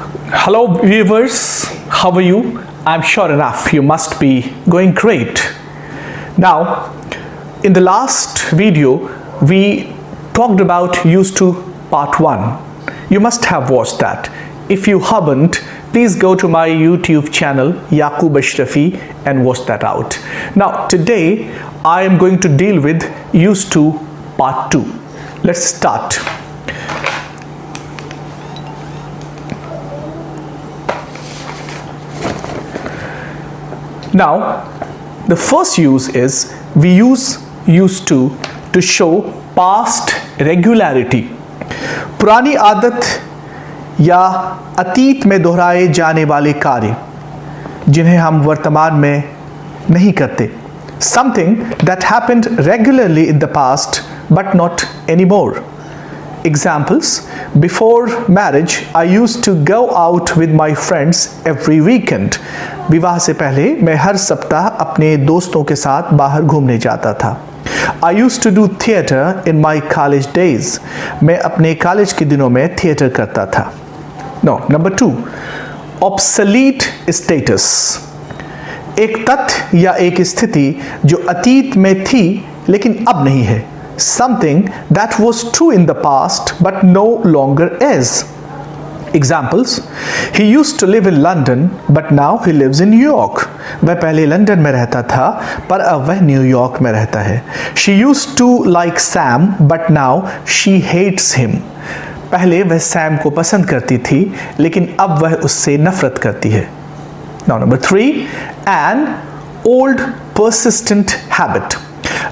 Hello viewers, how are you? I'm sure enough you must be going great. Now, in the last video, we talked about used to part 1. You must have watched that. If you haven't, please go to my YouTube channel Yaqub Ashrafi and watch that out. Now, today I am going to deal with used to part 2. Let's start. Now, the first use is we use used to show past regularity. पुरानी आदत या अतीत में दोहराए जाने वाले कार्य जिन्हें हम वर्तमान में नहीं करते. Something that happened regularly in the past but not anymore. Examples: before marriage, I used to go out with my friends every weekend. विवाह से पहले मैं हर सप्ताह अपने दोस्तों के साथ बाहर घूमने जाता था. I used to do theater in my college days. मैं अपने कॉलेज के दिनों में थिएटर करता था. No, number 2. Obsolete status. एक तथ्य या एक स्थिति जो अतीत में थी लेकिन अब नहीं है. Something that was true in the past but no longer is. Examples: he used to live in London but now he lives in New York. वह पहले लंदन में रहता था पर अब वह न्यूयॉर्क में रहता है. She used to like Sam but now she hates him. पहले वह सैम को पसंद करती थी लेकिन अब वह उससे नफरत करती है. Now number 3, an old persistent habit.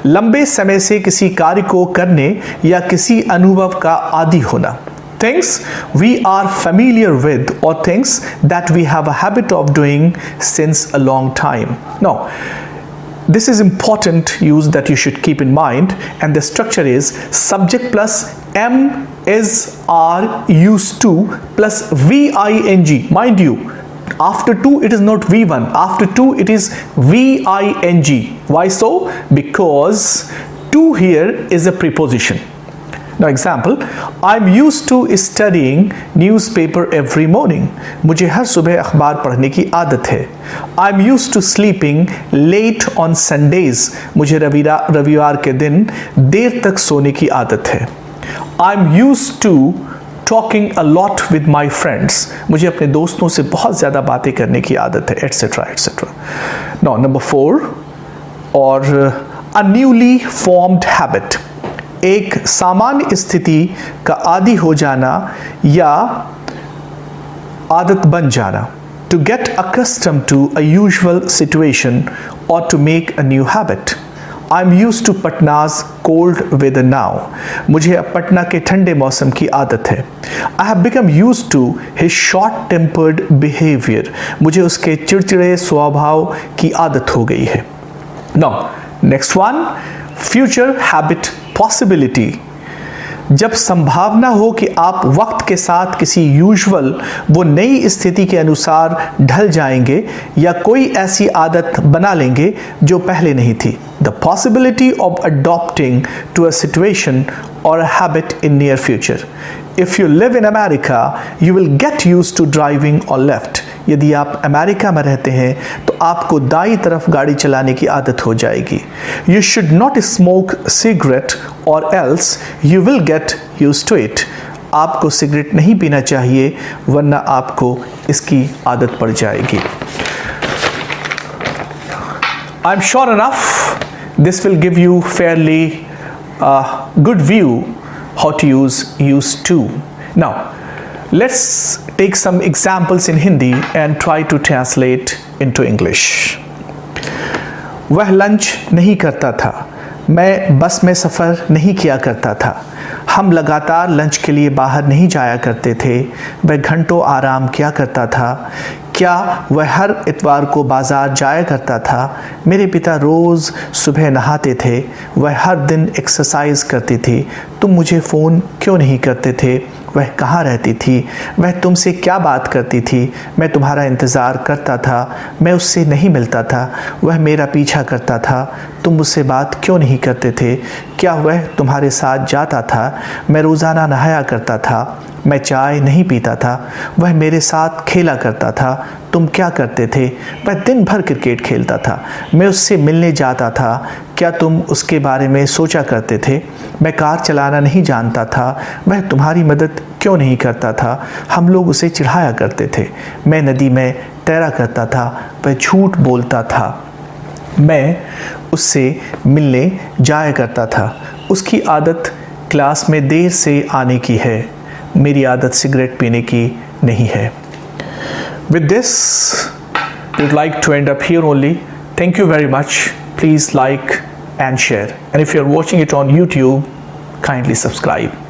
लंबे समय से किसी कार्य को करने या किसी अनुभव का आदी होना. Things we are familiar with or things that we have a habit of doing since a long time. Now, this is important use that you should keep in mind, and the structure is subject plus am is are used to plus VING. Mind you, after 2 it is not V1, after 2 it is VING. Why so? Because 2 here is a preposition. Now example, I'm used to studying newspaper every morning. मुझे हर सुबह अखबार पढ़ने की आदत है. I'm used to sleeping late on Sundays. मुझे रविवार के दिन देर तक सोने की आदत है. I'm used to talking a lot with my friends. मुझे अपने दोस्तों से बहुत ज़्यादा बातें करने की आदत है, etc. etc. Now number 4, और a newly formed habit. एक सामान्य स्थिति का आदी हो जाना या आदत बन जाना. To get accustomed to a usual situation or to make a new habit. I'm used to Patna's cold weather now. मुझे अब पटना के ठंडे मौसम की आदत है. I have become used to his short-tempered behavior. मुझे उसके चिड़चिड़े स्वभाव की आदत हो गई है. Now, next one, future habit possibility. जब संभावना हो कि आप वक्त के साथ किसी यूजुअल वो नई स्थिति के अनुसार ढल जाएंगे या कोई ऐसी आदत बना लेंगे जो पहले नहीं थी. The possibility of adopting to a situation or a habit in near future. If you live in America, you will get used to driving on left. यदि आप अमेरिका में रहते हैं तो आपको दाईं तरफ गाड़ी चलाने की आदत हो जाएगी. You should not smoke cigarette or else you will get used to it. आपको सिगरेट नहीं पीना चाहिए वरना आपको इसकी आदत पड़ जाएगी. I'm sure enough this will give you fairly good view how to use used to. Now, let's take some examples in Hindi and try to translate into English. वह लंच नहीं करता था. मैं बस में सफ़र नहीं किया करता था. हम लगातार लंच के लिए बाहर नहीं जाया करते थे. वह घंटों आराम किया करता था. क्या वह हर इतवार को बाज़ार जाया करता था. मेरे पिता रोज़ सुबह नहाते थे. वह हर दिन एक्सरसाइज करती थी. तुम मुझे फ़ोन क्यों नहीं करते थे. वह कहाँ रहती थी. वह तुमसे क्या बात करती थी. मैं तुम्हारा इंतज़ार करता था. मैं उससे नहीं मिलता था. वह मेरा पीछा करता था. तुम मुझसे बात क्यों नहीं करते थे? क्या वह तुम्हारे साथ जाता था? मैं रोज़ाना नहाया करता था, मैं चाय नहीं पीता था, वह मेरे साथ खेला करता था। तुम क्या करते थे? वह दिन भर क्रिकेट खेलता था, मैं उससे मिलने जाता था। क्या तुम उसके बारे में सोचा करते थे? मैं कार चलाना नहीं जानता था, वह तुम्हारी मदद क्यों नहीं करता था? हम लोग उसे चिढ़ाया करते थे। मैं नदी में तैरा करता था, वह झूठ बोलता था। मैं उससे मिलने जाया करता था, उसकी आदत क्लास में देर से आने की है, मेरी आदत सिगरेट पीने की नहीं है। With this, we would like to end up here only. Thank you very much. Please like and share. And if you are watching it on YouTube, kindly subscribe.